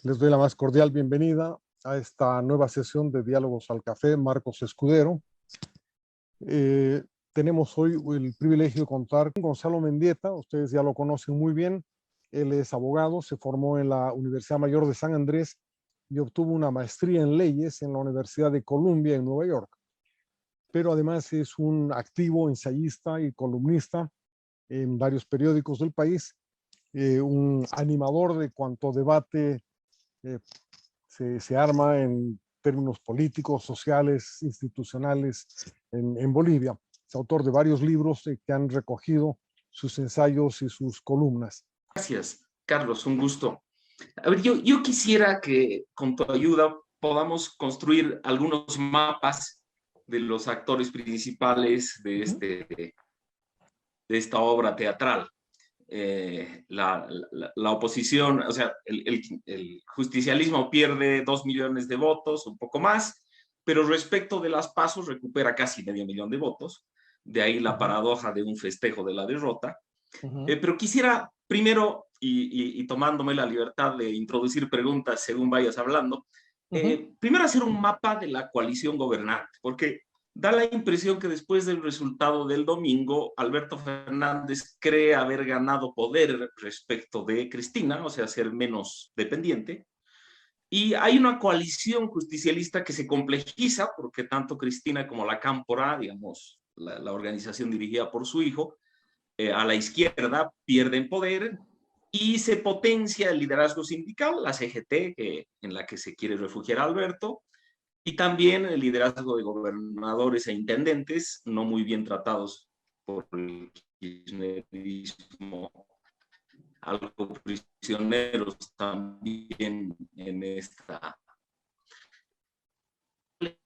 Les doy la más cordial bienvenida a esta nueva sesión de Diálogos al Café, Marcos Escudero. Tenemos hoy el privilegio de contar con Gonzalo Mendieta. Ustedes ya lo conocen muy bien. Él es abogado, se formó en la Universidad Mayor de San Andrés y obtuvo una maestría en leyes en la Universidad de Columbia en Nueva York. Pero además es un activo ensayista y columnista en varios periódicos del país, un animador de cuanto debate se arma en términos políticos, sociales, institucionales en Bolivia. Es autor de varios libros que han recogido sus ensayos y sus columnas. Gracias, Carlos, un gusto. A ver, yo quisiera que con tu ayuda podamos construir algunos mapas de los actores principales de esta obra teatral. La oposición, o sea, el justicialismo pierde 2 millones de votos, un poco más, pero respecto de las PASO recupera casi medio millón de votos. De ahí la paradoja de un festejo de la derrota. Pero quisiera primero, y tomándome la libertad de introducir preguntas según vayas hablando, primero hacer un mapa de la coalición gobernante, porque da la impresión que después del resultado del domingo, Alberto Fernández cree haber ganado poder respecto de Cristina, o sea, ser menos dependiente, y hay una coalición justicialista que se complejiza, porque tanto Cristina como la Cámpora, digamos, la organización dirigida por su hijo, a la izquierda pierden poder y se potencia el liderazgo sindical, la CGT, en la que se quiere refugiar a Alberto, y también el liderazgo de gobernadores e intendentes no muy bien tratados por el kirchnerismo, algo prisioneros también en esta.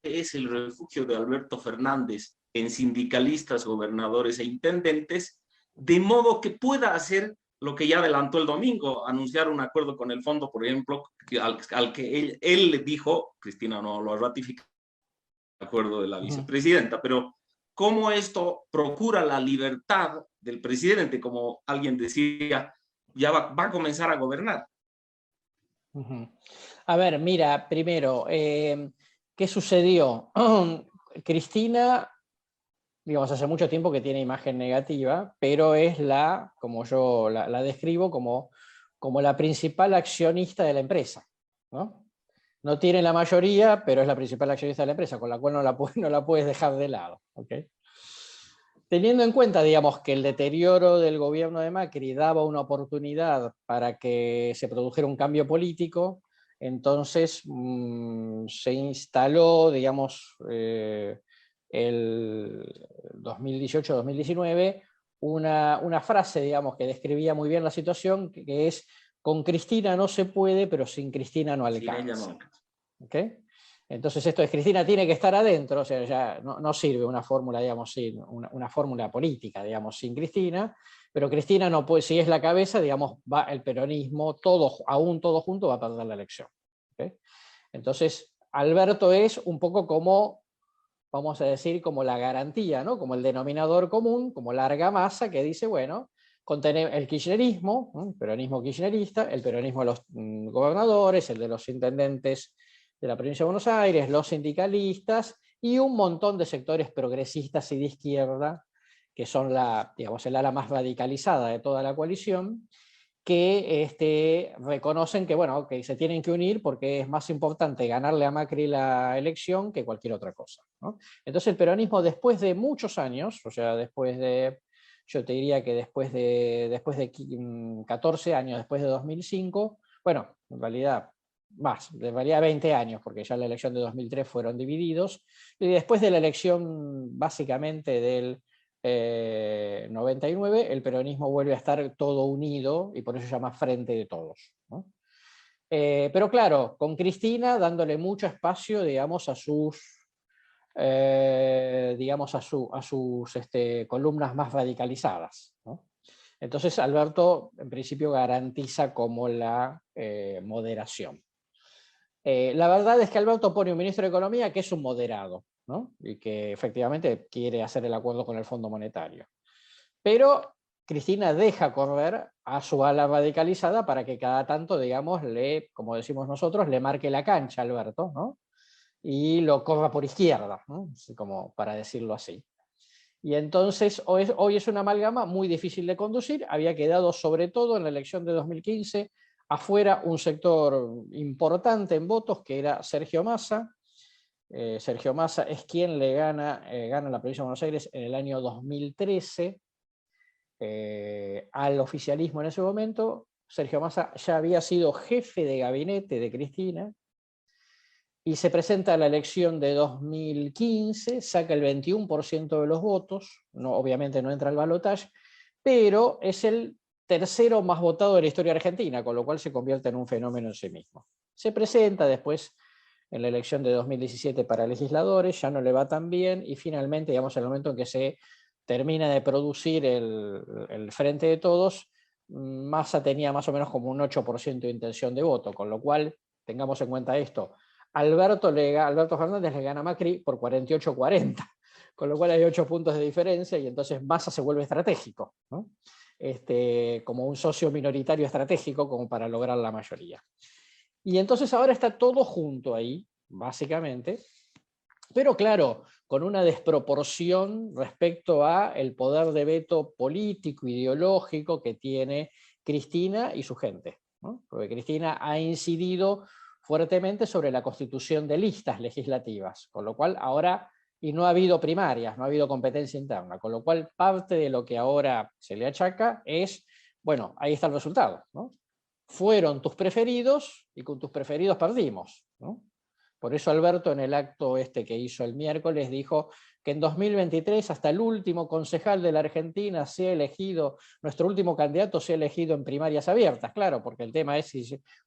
Es el refugio de Alberto Fernández en sindicalistas, gobernadores e intendentes, de modo que pueda hacer lo que ya adelantó el domingo, anunciar un acuerdo con el fondo, por ejemplo, al que él le dijo, Cristina no lo ha ratificado, el acuerdo de la vicepresidenta, pero cómo esto procura la libertad del presidente, como alguien decía, ya va a comenzar a gobernar. A ver, mira, primero, ¿qué sucedió? Cristina, digamos, hace mucho tiempo que tiene imagen negativa, pero es como yo la describo, como la principal accionista de la empresa, ¿no? No tiene la mayoría, pero es la principal accionista de la empresa, con la cual no la puedes dejar de lado, ¿okay? Teniendo en cuenta, digamos, que el deterioro del gobierno de Macri daba una oportunidad para que se produjera un cambio político, entonces se instaló, digamos, el 2018-2019, una frase, digamos, que describía muy bien la situación, que es: con Cristina no se puede, pero sin Cristina no alcanza. ¿Okay? Entonces esto es, Cristina tiene que estar adentro, o sea, ya no sirve una fórmula, digamos, una fórmula política, digamos, sin Cristina, pero Cristina no puede, si es la cabeza, digamos, va el peronismo, aún todo junto va a perder la elección. ¿Okay? Entonces, Alberto es un poco como, vamos a decir, como la garantía, ¿no? Como el denominador común, como la argamasa que dice, bueno, contiene el kirchnerismo, el peronismo kirchnerista, el peronismo de los gobernadores, el de los intendentes de la provincia de Buenos Aires, los sindicalistas y un montón de sectores progresistas y de izquierda, que son digamos, el ala más radicalizada de toda la coalición, que reconocen que, bueno, que se tienen que unir porque es más importante ganarle a Macri la elección que cualquier otra cosa, ¿no? Entonces el peronismo, después de muchos años, o sea, yo te diría que después de 14 años, después de 2005, bueno, en realidad más, de 20 años, porque ya la elección de 2003 fueron divididos, y después de la elección básicamente del 99, el peronismo vuelve a estar todo unido, y por eso se llama Frente de Todos, ¿no? Pero claro, con Cristina dándole mucho espacio, digamos, a sus columnas más radicalizadas, ¿no? Entonces Alberto en principio garantiza como la moderación. La verdad es que Alberto pone un ministro de Economía que es un moderado, ¿no? Y que efectivamente quiere hacer el acuerdo con el Fondo Monetario. Pero Cristina deja correr a su ala radicalizada para que cada tanto, digamos, como decimos nosotros, le marque la cancha a Alberto, ¿no? Y lo corra por izquierda, ¿no? Así como para decirlo así. Y entonces hoy es una amalgama muy difícil de conducir. Había quedado, sobre todo en la elección de 2015, afuera un sector importante en votos, que era Sergio Massa. Sergio Massa es quien le gana la provincia de Buenos Aires en el año 2013 al oficialismo en ese momento. Sergio Massa ya había sido jefe de gabinete de Cristina y se presenta a la elección de 2015, saca el 21% de los votos, obviamente no entra al balotaje, pero es el tercero más votado de la historia argentina, con lo cual se convierte en un fenómeno en sí mismo. Se presenta después en la elección de 2017 para legisladores, ya no le va tan bien, y finalmente, digamos, en el momento en que se termina de producir el Frente de Todos, Massa tenía más o menos como un 8% de intención de voto, con lo cual, tengamos en cuenta esto, Alberto Fernández le gana a Macri por 48-40, con lo cual hay 8 puntos de diferencia, y entonces Massa se vuelve estratégico, ¿no? Como un socio minoritario estratégico, como para lograr la mayoría. Y entonces ahora está todo junto ahí, básicamente, pero claro, con una desproporción respecto a el poder de veto político, ideológico que tiene Cristina y su gente, ¿no? Porque Cristina ha incidido fuertemente sobre la constitución de listas legislativas, con lo cual ahora, y no ha habido primarias, no ha habido competencia interna, con lo cual parte de lo que ahora se le achaca es, bueno, ahí está el resultado, ¿no? Fueron tus preferidos y con tus preferidos perdimos, ¿no? Por eso Alberto, en el acto que hizo el miércoles, dijo que en 2023 hasta el último concejal de la Argentina sea elegido, nuestro último candidato sea elegido en primarias abiertas, claro, porque el tema es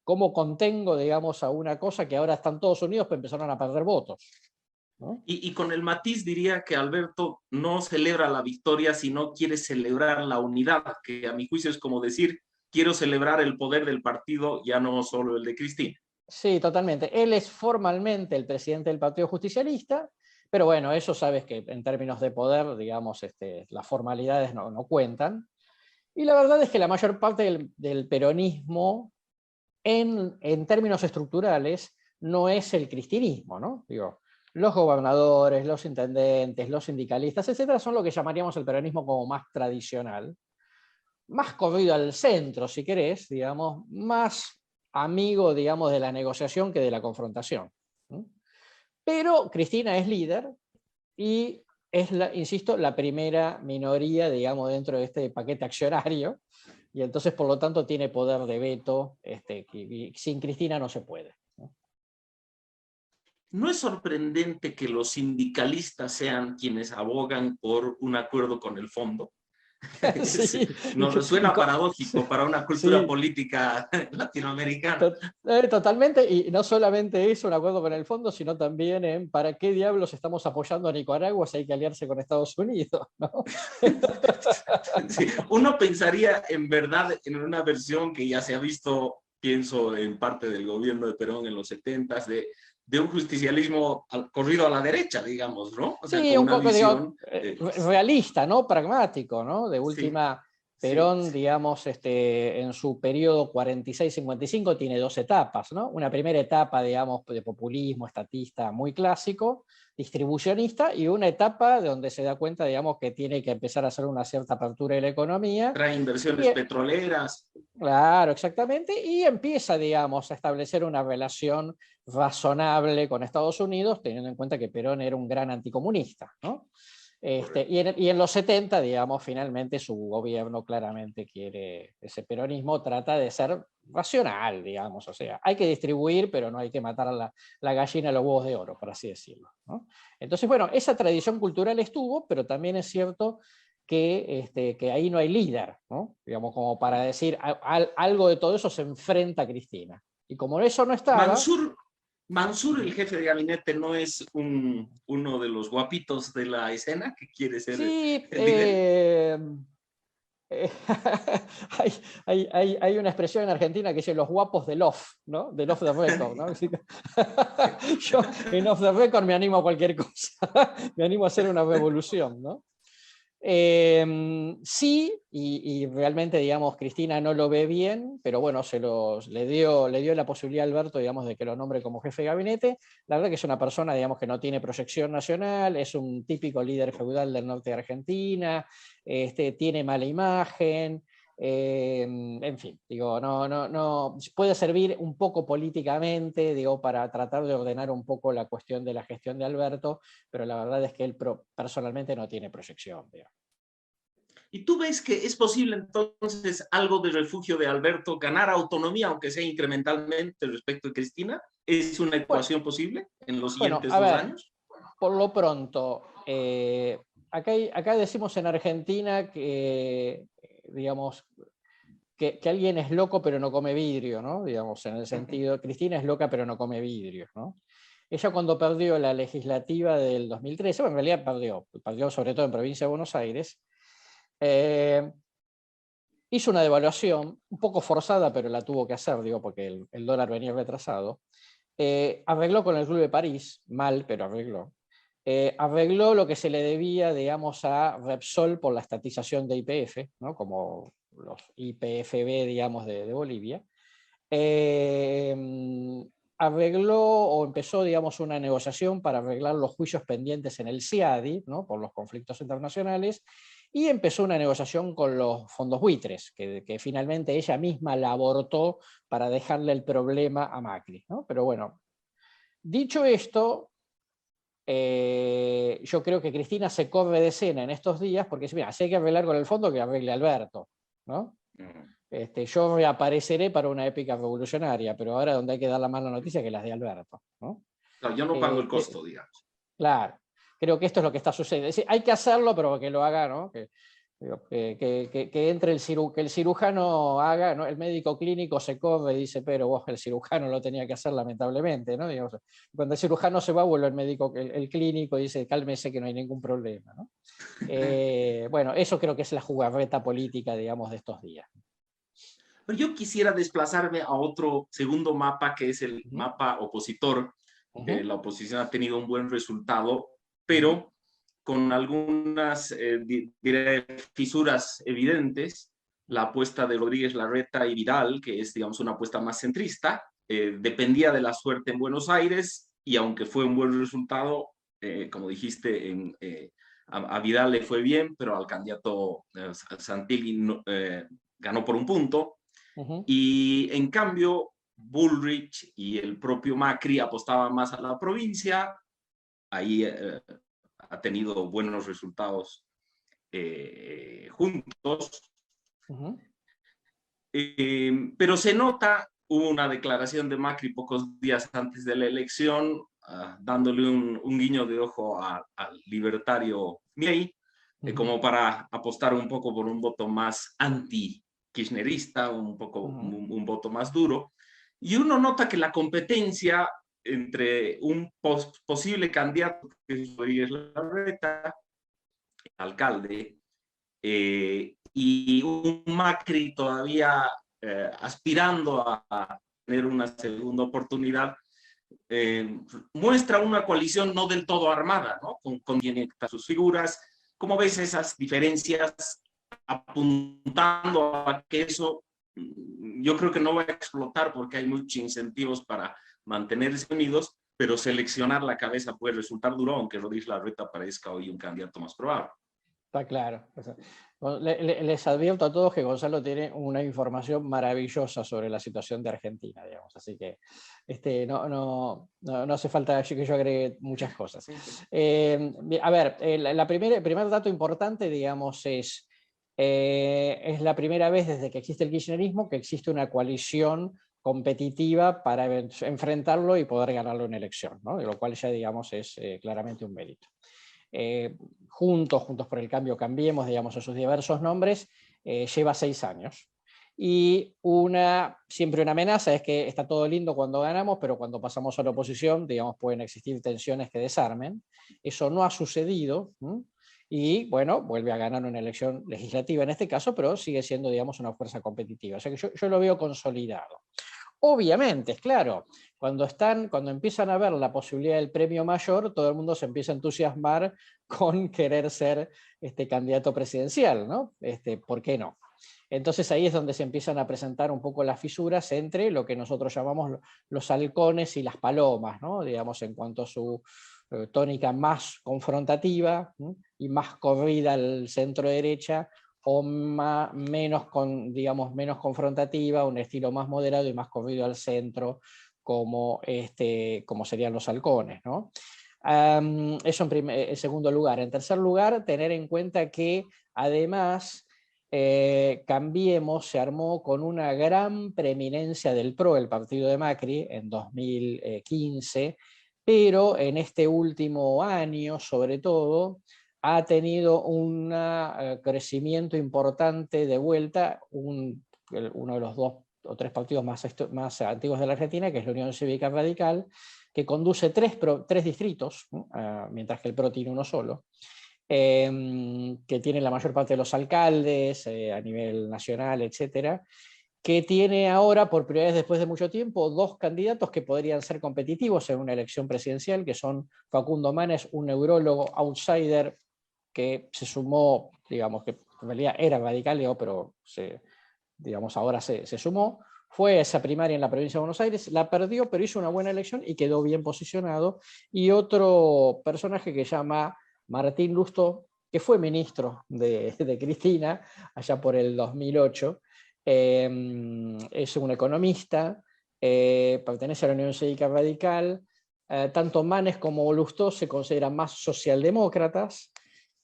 cómo contengo, digamos, a una cosa que ahora están todos unidos, pero empezaron a perder votos, ¿no? Y con el matiz diría que Alberto no celebra la victoria, sino quiere celebrar la unidad, que a mi juicio es como decir, quiero celebrar el poder del partido, ya no solo el de Cristina. Sí, totalmente. Él es formalmente el presidente del Partido Justicialista, pero bueno, eso sabes que en términos de poder, digamos, las formalidades no cuentan. Y la verdad es que la mayor parte del peronismo, en términos estructurales, no es el cristinismo, ¿no? Digo, los gobernadores, los intendentes, los sindicalistas, etcétera, son lo que llamaríamos el peronismo como más tradicional, más corrido al centro, si querés, digamos, más amigo, digamos, de la negociación que de la confrontación, ¿no? Pero Cristina es líder y es, insisto, la primera minoría, digamos, dentro de este paquete accionario, y entonces, por lo tanto, tiene poder de veto, que sin Cristina no se puede, ¿no? ¿No es sorprendente que los sindicalistas sean quienes abogan por un acuerdo con el fondo? Sí. Nos suena paradójico para una cultura sí. política latinoamericana. Totalmente, y no solamente eso, un acuerdo con el fondo, sino también en para qué diablos estamos apoyando a Nicaragua si hay que aliarse con Estados Unidos, ¿no? Sí, uno pensaría en verdad en una versión que ya se ha visto, pienso en parte del gobierno de Perón en los 70s, de un justicialismo corrido a la derecha, digamos, ¿no? O sea, Sí, con un una poco, visión, realista, ¿no? Pragmático, ¿no? De última, sí, Perón, sí. digamos, en su periodo 46-55 tiene 2 etapas, ¿no? Una primera etapa, digamos, de populismo estatista muy clásico, distribucionista, y una etapa donde se da cuenta, digamos, que tiene que empezar a hacer una cierta apertura de la economía. Trae inversiones petroleras. Claro, exactamente, y empieza, digamos, a establecer una relación razonable con Estados Unidos, teniendo en cuenta que Perón era un gran anticomunista, ¿no? Y en los 70, digamos, finalmente su gobierno claramente quiere, ese peronismo trata de ser racional, digamos, o sea, hay que distribuir, pero no hay que matar a la gallina a los huevos de oro, por así decirlo, ¿no? Entonces, bueno, esa tradición cultural estuvo, pero también es cierto que ahí no hay líder, ¿no? Digamos, como para decir algo de todo eso se enfrenta a Cristina. Y como eso no estaba... Mansur, el jefe de gabinete, ¿no es uno de los guapitos de la escena que quiere ser Sí, el líder? hay una expresión en Argentina que dice los guapos del off, ¿no? Del off the record, ¿no? Yo en off the record me animo a cualquier cosa, me animo a hacer una revolución, ¿no? Sí, y realmente, digamos, Cristina no lo ve bien, pero bueno, le dio la posibilidad a Alberto, digamos, de que lo nombre como jefe de gabinete. La verdad que es una persona, digamos, que no tiene proyección nacional, es un típico líder feudal del norte de Argentina, tiene mala imagen, en fin, digo, no, puede servir un poco políticamente, digo, para tratar de ordenar un poco la cuestión de la gestión de Alberto, pero la verdad es que él personalmente no tiene proyección, digamos. ¿Y tú ves que es posible entonces algo de refugio de Alberto, ganar autonomía, aunque sea incrementalmente respecto de Cristina? ¿Es una ecuación posible en los siguientes 2 años? Por lo pronto, acá decimos en Argentina que, digamos, que alguien es loco pero no come vidrio, ¿no? Digamos, en el sentido, Cristina es loca pero no come vidrio, ¿no? Ella cuando perdió la legislativa del 2013, bueno, en realidad perdió sobre todo en provincia de Buenos Aires, hizo una devaluación, un poco forzada, pero la tuvo que hacer, digo, porque el dólar venía retrasado. Arregló con el Club de París, mal, pero arregló. Arregló lo que se le debía, digamos, a Repsol por la estatización de YPF, ¿no? Como los YPFB, digamos, de Bolivia. Arregló o empezó, digamos, una negociación para arreglar los juicios pendientes en el CIADI, ¿no? Por los conflictos internacionales, y empezó una negociación con los fondos buitres, que finalmente ella misma la abortó para dejarle el problema a Macri, ¿no? Pero bueno, dicho esto, yo creo que Cristina se corre de escena en estos días, porque mira, si hay que arreglar con el fondo, que arregle Alberto, ¿no? Yo reapareceré para una épica revolucionaria, pero ahora donde hay que dar la mala noticia que las de Alberto, ¿no? No, yo no pago el costo, digamos. Claro, creo que esto es lo que está sucediendo. Es decir, hay que hacerlo, pero que lo haga, ¿no? Que entre que el cirujano haga, ¿no? El médico clínico se corre y dice, pero vos, el cirujano lo tenía que hacer lamentablemente, ¿no? Digamos, cuando el cirujano se va, vuelve el médico, el clínico y dice, cálmese que no hay ningún problema, ¿no? Bueno, eso creo que es la jugarreta política, digamos, de estos días. Pero yo quisiera desplazarme a otro segundo mapa, que es el mapa opositor. La oposición ha tenido un buen resultado, pero con algunas fisuras evidentes. La apuesta de Rodríguez Larreta y Vidal, que es, digamos, una apuesta más centrista, dependía de la suerte en Buenos Aires, y aunque fue un buen resultado, como dijiste, a Vidal le fue bien, pero al candidato Santilli ganó por un punto. Y en cambio, Bullrich y el propio Macri apostaban más a la provincia. Ahí ha tenido buenos resultados juntos. Pero se nota, hubo una declaración de Macri pocos días antes de la elección, dándole un guiño de ojo al libertario Milei, como para apostar un poco por un voto más anti-kirchnerista, un un voto más duro. Y uno nota que la competencia entre un posible candidato, que es Rodríguez Larreta, alcalde, y un Macri todavía aspirando a tener una segunda oportunidad, muestra una coalición no del todo armada, ¿no? Con sus figuras. ¿Cómo ves esas diferencias apuntando a que eso yo creo que no va a explotar porque hay muchos incentivos para mantenerse unidos, pero seleccionar la cabeza puede resultar duro, aunque Rodríguez Larreta parezca hoy un candidato más probable? Está claro. Les advierto a todos que Gonzalo tiene una información maravillosa sobre la situación de Argentina, digamos, así que no hace falta que yo agregue muchas cosas. A ver, el primer dato importante, digamos, es la primera vez desde que existe el kirchnerismo que existe una coalición competitiva para enfrentarlo y poder ganarlo en elección, ¿no? De lo cual ya, digamos, es claramente un mérito. Juntos por el Cambio, Cambiemos, digamos, a sus diversos nombres, lleva 6 años. Y siempre una amenaza es que está todo lindo cuando ganamos, pero cuando pasamos a la oposición, digamos, pueden existir tensiones que desarmen. Eso no ha sucedido, y bueno, vuelve a ganar una elección legislativa en este caso, pero sigue siendo, digamos, una fuerza competitiva. O sea que yo lo veo consolidado. Obviamente, claro, cuando empiezan a ver la posibilidad del premio mayor, todo el mundo se empieza a entusiasmar con querer ser candidato presidencial, ¿no? ¿Por qué no? Entonces ahí es donde se empiezan a presentar un poco las fisuras entre lo que nosotros llamamos los halcones y las palomas, ¿no? Digamos, en cuanto a su tónica más confrontativa, ¿no? Y más corrida al centro derecha, o menos confrontativa, un estilo más moderado y más corrido al centro, como serían los halcones, ¿no? Eso en segundo lugar. En tercer lugar, tener en cuenta que además Cambiemos se armó con una gran preeminencia del PRO, el partido de Macri, en 2015, pero en este último año, sobre todo, ha tenido un crecimiento importante de vuelta, uno de los 2 o 3 partidos más antiguos de la Argentina, que es la Unión Cívica Radical, que conduce 3 distritos, mientras que el PRO tiene uno solo, que tiene la mayor parte de los alcaldes a nivel nacional, etcétera, que tiene ahora, por primera vez después de mucho tiempo, 2 candidatos que podrían ser competitivos en una elección presidencial, que son Facundo Manes, un neurólogo outsider que se sumó, digamos, que en realidad era radical, pero ahora se sumó, fue a esa primaria en la provincia de Buenos Aires, la perdió, pero hizo una buena elección y quedó bien posicionado, y otro personaje que se llama Martín Lustó, que fue ministro de Cristina allá por el 2008, es un economista, pertenece a la Unión Cívica Radical, tanto Manes como Lustó se consideran más socialdemócratas,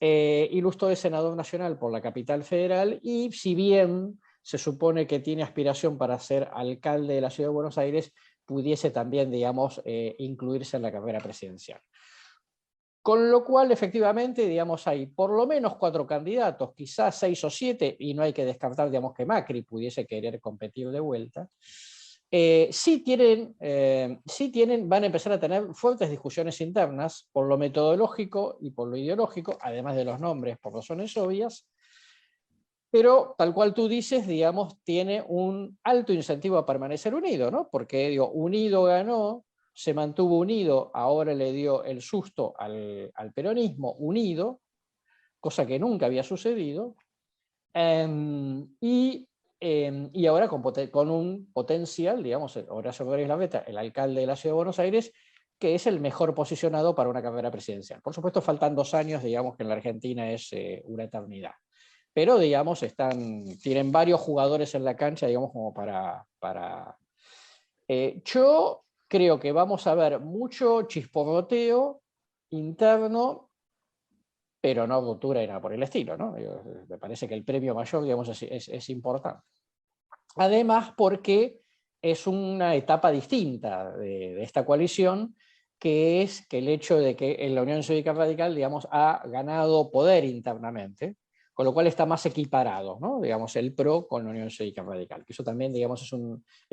y Lustó es senador nacional por la capital federal, y si bien se supone que tiene aspiración para ser alcalde de la ciudad de Buenos Aires, pudiese también, digamos, incluirse en la carrera presidencial. Con lo cual, efectivamente, digamos, hay por lo menos 4 candidatos, quizás 6 o 7, y no hay que descartar, digamos, que Macri pudiese querer competir de vuelta. Sí van a empezar a tener fuertes discusiones internas por lo metodológico y por lo ideológico, además de los nombres, por razones obvias, pero tal cual tú dices, digamos, tiene un alto incentivo a permanecer unido, ¿no? Porque, digo, Unido ganó, se mantuvo unido, ahora le dio el susto al peronismo unido, cosa que nunca había sucedido, y ahora con un potencial, digamos, Horacio Rodríguez Larreta, el alcalde de la Ciudad de Buenos Aires, que es el mejor posicionado para una carrera presidencial. Por supuesto, faltan 2 años, digamos que en la Argentina es una eternidad. Pero, digamos, tienen varios jugadores en la cancha, digamos, como yo creo que vamos a ver mucho chisporroteo interno, pero no ruptura y nada por el estilo, ¿no? Me parece que el premio mayor, digamos, es importante. Además, porque es una etapa distinta de esta coalición, que es que el hecho de que en la Unión Cívica Radical, digamos, ha ganado poder internamente, con lo cual está más equiparado, ¿no? Digamos, el PRO con la Unión Cívica Radical. Que eso también, digamos, es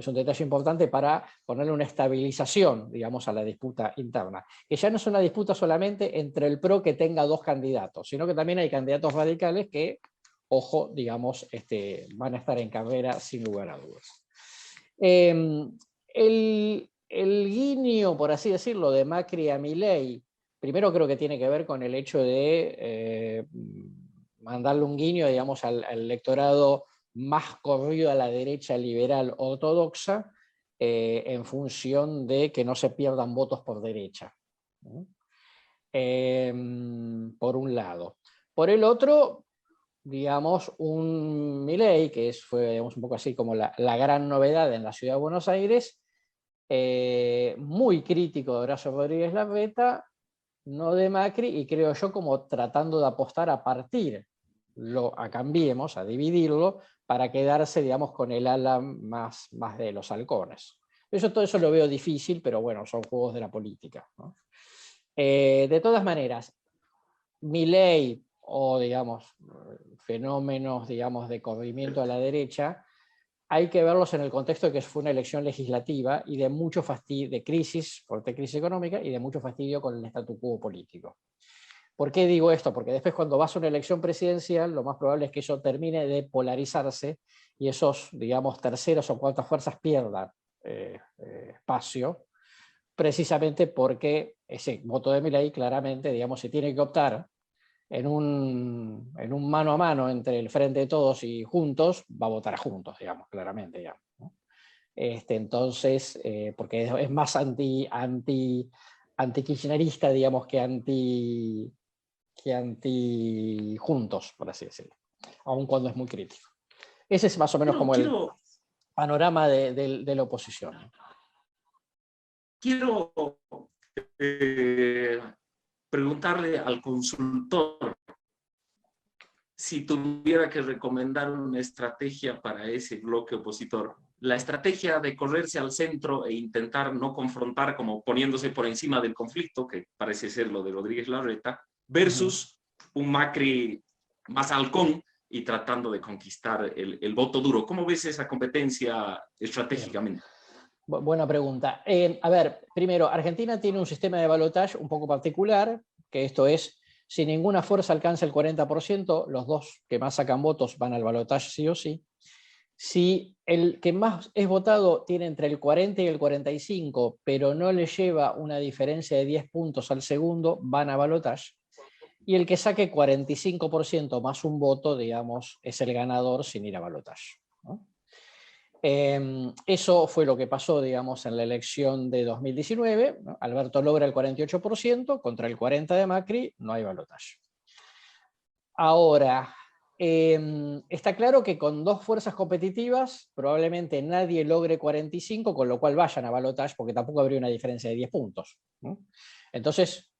un detalle importante para ponerle una estabilización, digamos, a la disputa interna. Que ya no es una disputa solamente entre el PRO que tenga 2 candidatos, sino que también hay candidatos radicales que, ojo, digamos, van a estar en carrera sin lugar a dudas. El guiño, por así decirlo, de Macri a Milei, primero creo que tiene que ver con el hecho de mandarle un guiño, digamos, al electorado más corrido a la derecha liberal ortodoxa, en función de que no se pierdan votos por derecha, ¿no? Por un lado. Por el otro, digamos, un Milei, que fue, digamos, un poco así como la gran novedad en la ciudad de Buenos Aires, muy crítico de Horacio Rodríguez Larreta, no de Macri, y creo yo como tratando de apostar a a Cambiemos, a dividirlo, para quedarse, digamos, con el ala más de los halcones. Todo eso lo veo difícil, pero bueno, son juegos de la política, ¿no? De todas maneras, Milei o, digamos, fenómenos, digamos, de corrimiento a la derecha, hay que verlos en el contexto de que fue una elección legislativa y de mucho fastidio, de crisis, fuerte crisis económica, y de mucho fastidio con el statu quo político. ¿Por qué digo esto? Porque después, cuando vas a una elección presidencial, lo más probable es que eso termine de polarizarse y esos, digamos, terceros o cuartas fuerzas pierdan espacio, precisamente porque ese voto de Milei claramente, digamos, se tiene que optar en un mano a mano entre el Frente de Todos y Juntos, va a votar a Juntos, digamos, claramente, digamos, ¿no? Entonces, porque es más anti-kirchnerista, digamos, que anti-Juntos, por así decirlo, aun cuando es muy crítico. Ese es más o menos como el panorama de la oposición. Quiero preguntarle al consultor si tuviera que recomendar una estrategia para ese bloque opositor. La estrategia de correrse al centro e intentar no confrontar, como poniéndose por encima del conflicto, que parece ser lo de Rodríguez Larreta, versus un Macri más halcón y tratando de conquistar el voto duro. ¿Cómo ves esa competencia estratégicamente? Buena pregunta. A ver, primero, Argentina tiene un sistema de balotaje un poco particular, que esto es, si ninguna fuerza alcanza el 40%, los dos que más sacan votos van al balotaje sí o sí. Si el que más es votado tiene entre el 40 y el 45, pero no le lleva una diferencia de 10 puntos al segundo, van a balotaje. Y el que saque 45% más un voto, digamos, es el ganador sin ir a balotaje, ¿no? Eso fue lo que pasó, digamos, en la elección de 2019, ¿no? Alberto logra el 48% contra el 40% de Macri, no hay balotaje. Ahora, está claro que con dos fuerzas competitivas probablemente nadie logre 45, con lo cual vayan a balotaje, porque tampoco habría una diferencia de 10 puntos, ¿no? Entonces,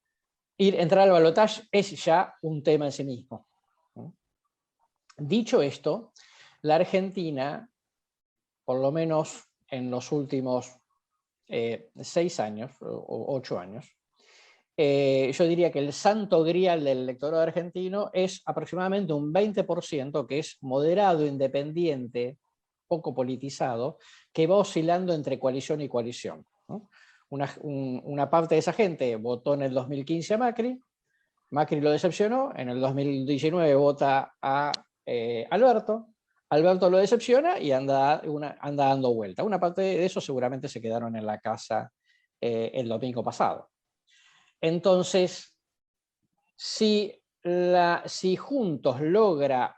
entrar al balotaje es ya un tema en sí mismo, ¿no? Dicho esto, la Argentina, por lo menos en los últimos 6 años o 8 años, yo diría que el santo grial del electorado argentino es aproximadamente un 20%, que es moderado, independiente, poco politizado, que va oscilando entre coalición y coalición, ¿no? Una parte de esa gente votó en el 2015 a Macri, Macri lo decepcionó, en el 2019 vota a Alberto, Alberto lo decepciona y anda dando vuelta. Una parte de eso seguramente se quedaron en la casa el domingo pasado. Entonces, si Juntos logra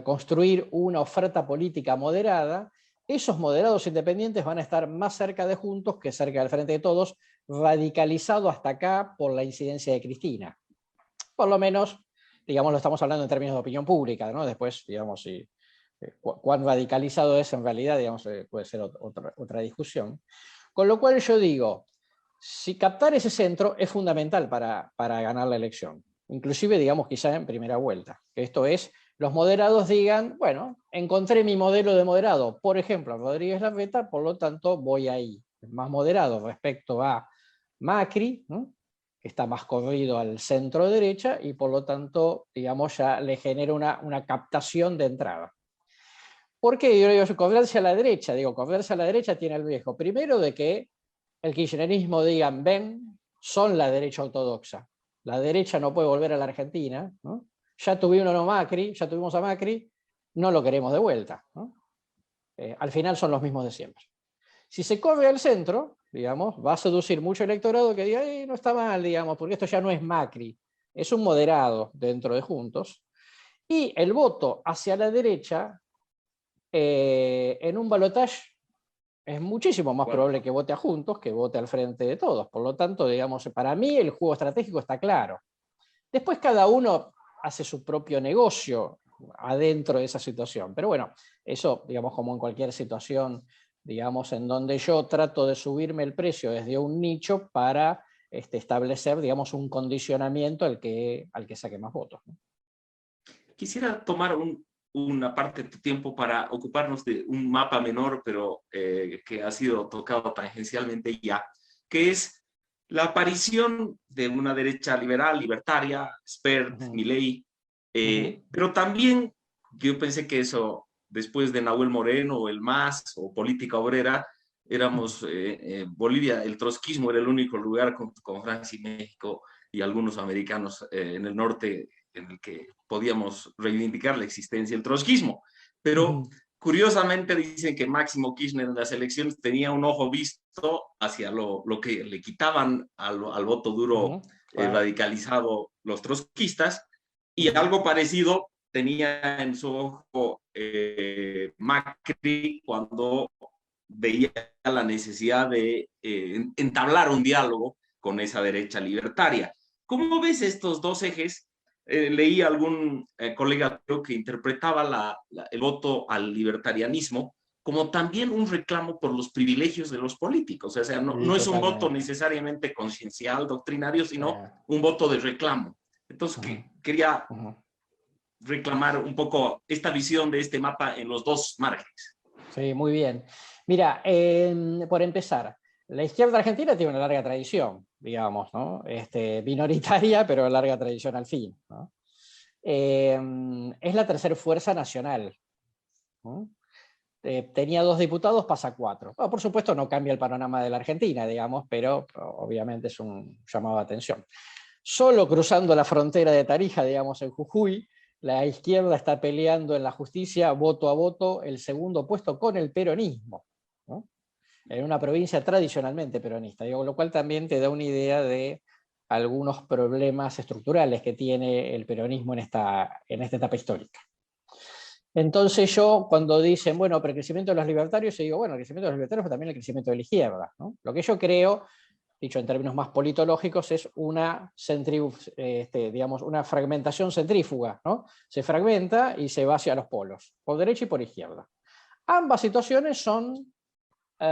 construir una oferta política moderada, esos moderados independientes van a estar más cerca de Juntos que cerca del Frente de Todos, radicalizado hasta acá por la incidencia de Cristina. Por lo menos, digamos, lo estamos hablando en términos de opinión pública, ¿no? Después, digamos, cuán radicalizado es en realidad, digamos, puede ser otra discusión. Con lo cual yo digo, si captar ese centro es fundamental para ganar la elección, inclusive, digamos, quizá en primera vuelta, que esto es, los moderados digan, bueno, encontré mi modelo de moderado, por ejemplo, Rodríguez Larreta, por lo tanto voy ahí, más moderado respecto a Macri, ¿no? Que está más corrido al centro derecha y por lo tanto, digamos, ya le genera una captación de entrada. ¿Por qué? Yo digo, correrse a la derecha, correrse a la derecha tiene el riesgo, primero de que el kirchnerismo digan, ven, son la derecha ortodoxa, la derecha no puede volver a la Argentina, ¿no? Ya tuvimos a Macri, no lo queremos de vuelta, ¿no? Al final son los mismos de siempre. Si se corre al centro, digamos, va a seducir mucho electorado que diga, no está mal, digamos, porque esto ya no es Macri, es un moderado dentro de Juntos, y el voto hacia la derecha, en un balotaje, es muchísimo más probable que vote a Juntos que vote al Frente de Todos. Por lo tanto, digamos, para mí el juego estratégico está claro. Después cada uno hace su propio negocio adentro de esa situación. Pero bueno, eso, digamos, como en cualquier situación, digamos, en donde yo trato de subirme el precio desde un nicho para establecer, digamos, un condicionamiento al que saque más votos, ¿no? Quisiera tomar una parte de tu tiempo para ocuparnos de un mapa menor, pero que ha sido tocado tangencialmente ya, que es la aparición de una derecha liberal, libertaria, Spert, Milei, pero también yo pensé que eso, después de Nahuel Moreno o el MAS o Política Obrera, éramos Bolivia, el trotskismo era el único lugar con Francia y México y algunos americanos en el norte en el que podíamos reivindicar la existencia del trotskismo. Pero Curiosamente dicen que Máximo Kirchner en las elecciones tenía un ojo visto hacia lo que le quitaban al voto duro radicalizado los trotskistas, y algo parecido tenía en su ojo Macri cuando veía la necesidad de entablar un diálogo con esa derecha libertaria. ¿Cómo ves estos dos ejes? Leí a algún colega que interpretaba el voto al libertarianismo como también un reclamo por los privilegios de los políticos. O sea, no es un voto necesariamente conciencial, doctrinario, sino un voto de reclamo. Entonces, quería reclamar un poco esta visión de este mapa en los dos márgenes. Sí, muy bien. Mira, por empezar, la izquierda argentina tiene una larga tradición, digamos, ¿no? Minoritaria, pero larga tradición al fin, ¿no? Es la tercera fuerza nacional, ¿no? Tenía 2 diputados, pasa a 4. Bueno, por supuesto no cambia el panorama de la Argentina, digamos, pero obviamente es un llamado de atención. Solo cruzando la frontera de Tarija, digamos, en Jujuy, la izquierda está peleando en la justicia voto a voto el segundo puesto con el peronismo, ¿no? En una provincia tradicionalmente peronista, digo, lo cual también te da una idea de algunos problemas estructurales que tiene el peronismo en esta etapa histórica. Entonces yo, cuando dicen, bueno, pero el crecimiento de los libertarios, yo digo, bueno, el crecimiento de los libertarios fue también el crecimiento de la izquierda, ¿no? Lo que yo creo, dicho en términos más politológicos, es una fragmentación centrífuga, ¿no? Se fragmenta y se va hacia los polos, por derecha y por izquierda. Ambas situaciones son yo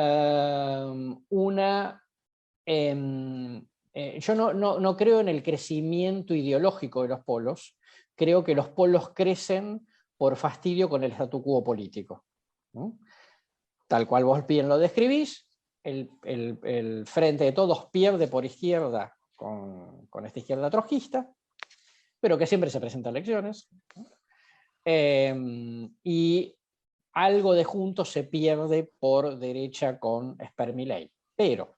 no creo en el crecimiento ideológico de los polos, creo que los polos crecen por fastidio con el statu quo político, ¿no? Tal cual vos bien lo describís, el Frente de Todos pierde por izquierda con esta izquierda trotskista, pero que siempre se presenta a elecciones, ¿no? Y algo de Juntos se pierde por derecha con Esper Milei. Pero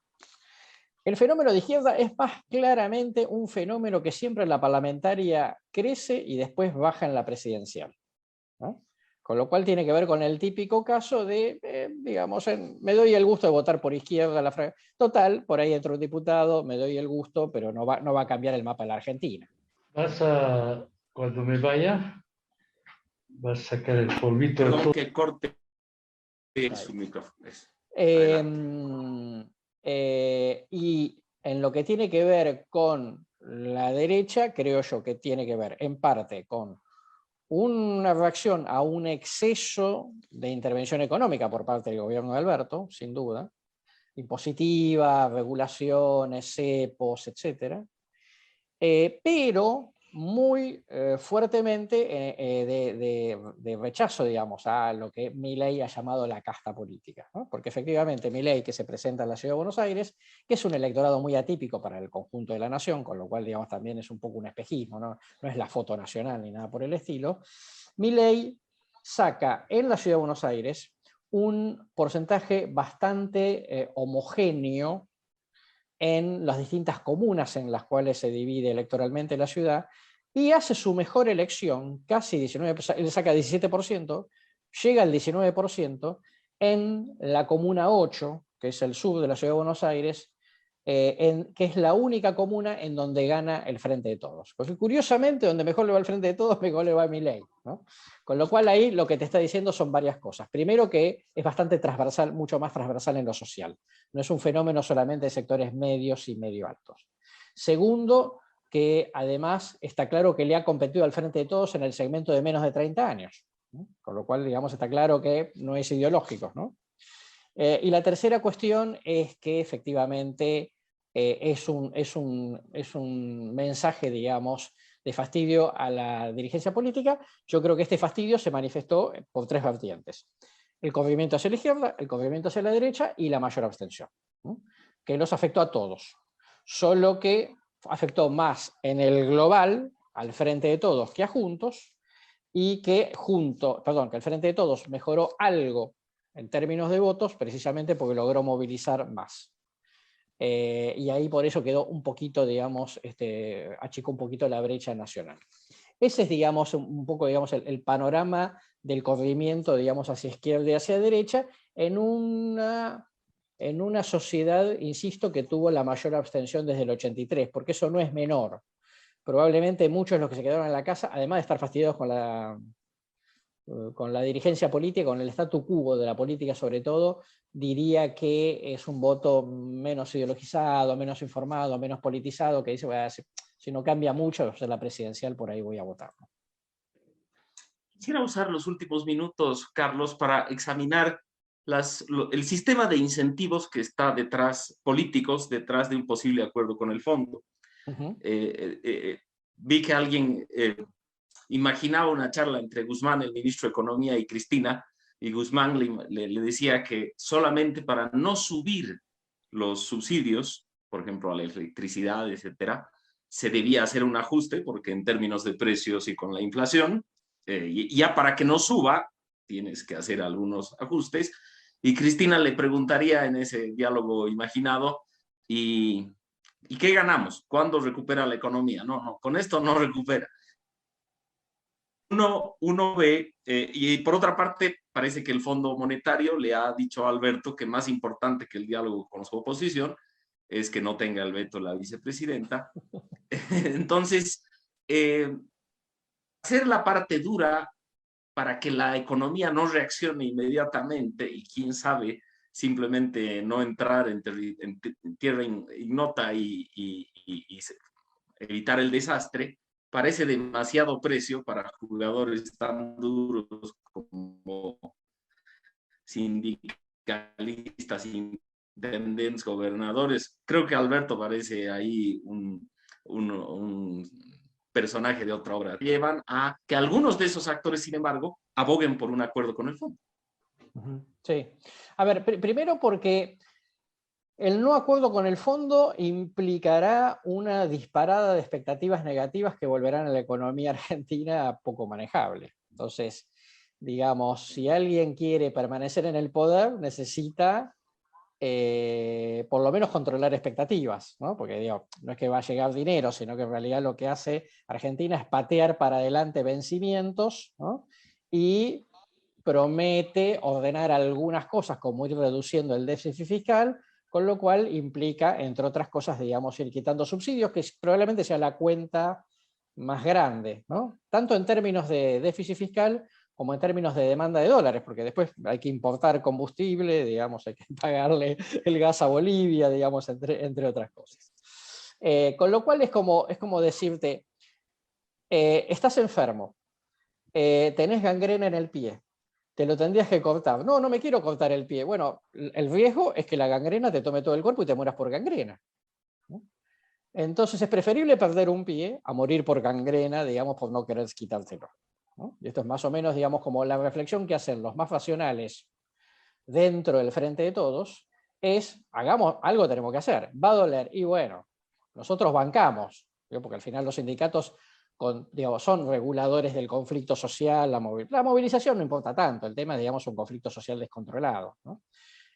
el fenómeno de izquierda es más claramente un fenómeno que siempre en la parlamentaria crece y después baja en la presidencial, ¿no? Con lo cual tiene que ver con el típico caso de, digamos, me doy el gusto de votar por izquierda, total, por ahí entra un diputado, me doy el gusto, pero no va a cambiar el mapa de la Argentina. Cuando me vaya, vas a sacar el polvito. Perdón, que corte su micrófono. Y en lo que tiene que ver con la derecha, creo yo que tiene que ver en parte con una reacción a un exceso de intervención económica por parte del gobierno de Alberto, sin duda, impositiva, regulaciones, cepos, etc. Pero muy fuertemente de rechazo, digamos, a lo que Milei ha llamado la casta política, ¿no? Porque efectivamente Milei, que se presenta en la Ciudad de Buenos Aires, que es un electorado muy atípico para el conjunto de la nación, con lo cual, digamos, también es un poco un espejismo, ¿no? No es la foto nacional ni nada por el estilo. Milei saca en la Ciudad de Buenos Aires un porcentaje bastante homogéneo en las distintas comunas en las cuales se divide electoralmente la ciudad, y hace su mejor elección, casi 19%, él saca 17%, llega al 19% en la comuna 8, que es el sur de la Ciudad de Buenos Aires, que es la única comuna en donde gana el Frente de Todos. Porque curiosamente, donde mejor le va el Frente de Todos, mejor le va a Milei, ¿no? Con lo cual ahí lo que te está diciendo son varias cosas. Primero, que es bastante transversal, mucho más transversal en lo social. No es un fenómeno solamente de sectores medios y medio altos. Segundo, que además está claro que le ha competido al Frente de Todos en el segmento de menos de 30 años, ¿no? Con lo cual, digamos, está claro que no es ideológico, ¿no? Y la tercera cuestión es que efectivamente es un mensaje, digamos, de fastidio a la dirigencia política. Yo creo que este fastidio se manifestó por 3 vertientes: el corrimiento hacia la izquierda, el corrimiento hacia la derecha y la mayor abstención, ¿no? Que los afectó a todos, solo que afectó más en el global al Frente de Todos que a Juntos, y que que el Frente de Todos mejoró algo en términos de votos, precisamente porque logró movilizar más. Y ahí por eso quedó un poquito, digamos, achicó un poquito la brecha nacional. Ese es, digamos, un poco, digamos, el panorama del corrimiento, digamos, hacia izquierda y hacia derecha, en una sociedad, insisto, que tuvo la mayor abstención desde el 83, porque eso no es menor. Probablemente muchos de los que se quedaron en la casa, además de estar fastidiados con la dirigencia política, con el statu quo de la política sobre todo, diría que es un voto menos ideologizado, menos informado, menos politizado, que dice, bueno, si no cambia mucho, la presidencial por ahí voy a votar. Quisiera usar los últimos minutos, Carlos, para examinar el sistema de incentivos que está detrás, políticos, detrás de un posible acuerdo con el fondo. Vi que alguien imaginaba una charla entre Guzmán, el ministro de Economía, y Cristina, y Guzmán le decía que solamente para no subir los subsidios, por ejemplo, a la electricidad, etcétera, se debía hacer un ajuste, porque en términos de precios y con la inflación, ya para que no suba, tienes que hacer algunos ajustes. Y Cristina le preguntaría en ese diálogo imaginado, ¿y qué ganamos? ¿Cuándo recupera la economía? No, con esto no recupera. Uno ve, y por otra parte, parece que el Fondo Monetario le ha dicho a Alberto que más importante que el diálogo con su oposición es que no tenga el veto la vicepresidenta. Entonces, hacer la parte dura para que la economía no reaccione inmediatamente y quién sabe, simplemente no entrar en tierra ignota y evitar el desastre, parece demasiado precio para jugadores tan duros como sindicalistas, intendentes, gobernadores. Creo que Alberto parece ahí un personaje de otra obra. Llevan a que algunos de esos actores, sin embargo, aboguen por un acuerdo con el fondo. Sí. A ver, primero porque el no acuerdo con el fondo implicará una disparada de expectativas negativas que volverán a la economía argentina poco manejable. Entonces, digamos, si alguien quiere permanecer en el poder, necesita por lo menos controlar expectativas, ¿no? Porque digo, no es que va a llegar dinero, sino que en realidad lo que hace Argentina es patear para adelante vencimientos, ¿no? Y promete ordenar algunas cosas, como ir reduciendo el déficit fiscal, con lo cual implica, entre otras cosas, digamos, ir quitando subsidios, que probablemente sea la cuenta más grande, ¿no? Tanto en términos de déficit fiscal como en términos de demanda de dólares, porque después hay que importar combustible, digamos, hay que pagarle el gas a Bolivia, digamos, entre otras cosas. Con lo cual es como decirte, estás enfermo, tenés gangrena en el pie, te lo tendrías que cortar. No me quiero cortar el pie. Bueno, el riesgo es que la gangrena te tome todo el cuerpo y te mueras por gangrena, ¿no? Entonces es preferible perder un pie a morir por gangrena, digamos, por no querer quitártelo, ¿no? Y esto es más o menos, digamos, como la reflexión que hacen los más racionales dentro del frente de todos, es, hagamos, algo tenemos que hacer, va a doler, y bueno, nosotros bancamos, porque al final los sindicatos digamos, son reguladores del conflicto social, la movilización no importa tanto, el tema es, digamos, un conflicto social descontrolado, ¿no?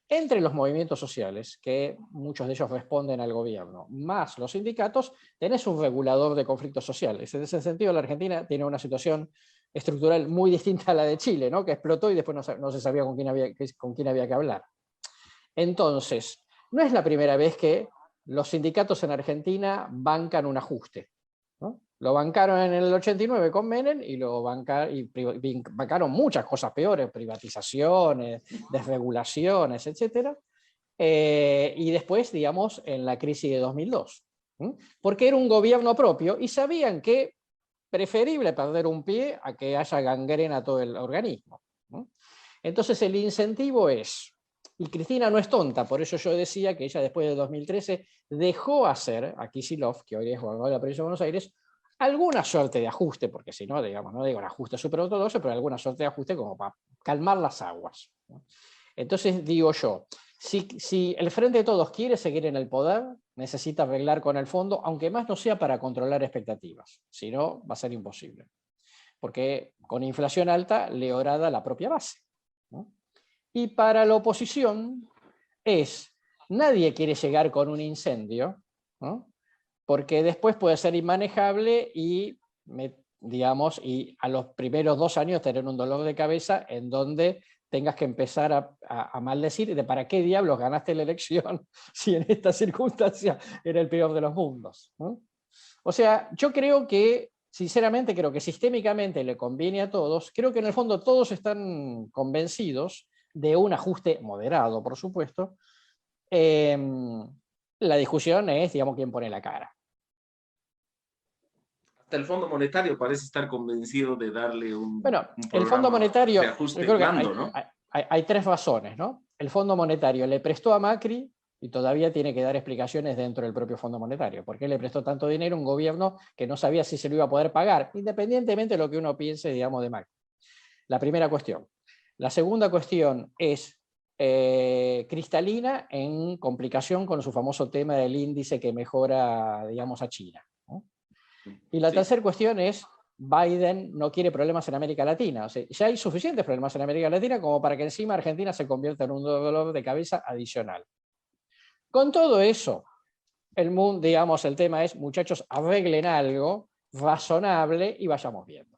Entre los movimientos sociales, que muchos de ellos responden al gobierno, más los sindicatos, tenés un regulador de conflictos sociales. En ese sentido, la Argentina tiene una situación estructural muy distinta a la de Chile, ¿no? Que explotó y después no se sabía con quién había que hablar. Entonces, no es la primera vez que los sindicatos en Argentina bancan un ajuste, ¿no? Lo bancaron en el 89 con Menem y bancaron muchas cosas peores, privatizaciones, desregulaciones, etc. Y después, digamos, en la crisis de 2002. Porque era un gobierno propio y sabían que preferible perder un pie a que haya gangrena a todo el organismo. Entonces el incentivo es, y Cristina no es tonta, por eso yo decía que ella después de 2013 dejó hacer a Kicillof, que hoy es gobernador de la provincia de Buenos Aires, alguna suerte de ajuste, porque si no, digamos, no digo un ajuste súper ortodoxo, pero alguna suerte de ajuste como para calmar las aguas. Entonces digo yo, si el Frente de Todos quiere seguir en el poder, necesita arreglar con el fondo, aunque más no sea para controlar expectativas, si no va a ser imposible. Porque con inflación alta le horada la propia base, ¿no? Y para la oposición nadie quiere llegar con un incendio, ¿no? Porque después puede ser inmanejable y digamos, y a los primeros 2 años tener un dolor de cabeza en donde tengas que empezar a maldecir de para qué diablos ganaste la elección si en esta circunstancia era el peor de los mundos, ¿no? O sea, yo creo que, sinceramente, creo que sistémicamente le conviene a todos. Creo que en el fondo todos están convencidos de un ajuste moderado, por supuesto. La discusión es, digamos, quién pone la cara. Hasta el Fondo Monetario parece estar convencido de darle un el Fondo Monetario, de ajuste yo creo que blando, ¿no? hay 3 razones, ¿no? El Fondo Monetario le prestó a Macri y todavía tiene que dar explicaciones dentro del propio Fondo Monetario. ¿Por qué le prestó tanto dinero a un gobierno que no sabía si se lo iba a poder pagar, independientemente de lo que uno piense, digamos, de Macri? La primera cuestión. La segunda cuestión es cristalina en complicación con su famoso tema del índice que mejora, digamos, a China, ¿no? Y la tercera cuestión es, Biden no quiere problemas en América Latina. O sea, ya hay suficientes problemas en América Latina como para que encima Argentina se convierta en un dolor de cabeza adicional. Con todo eso, el tema es, muchachos, arreglen algo razonable y vayamos viendo.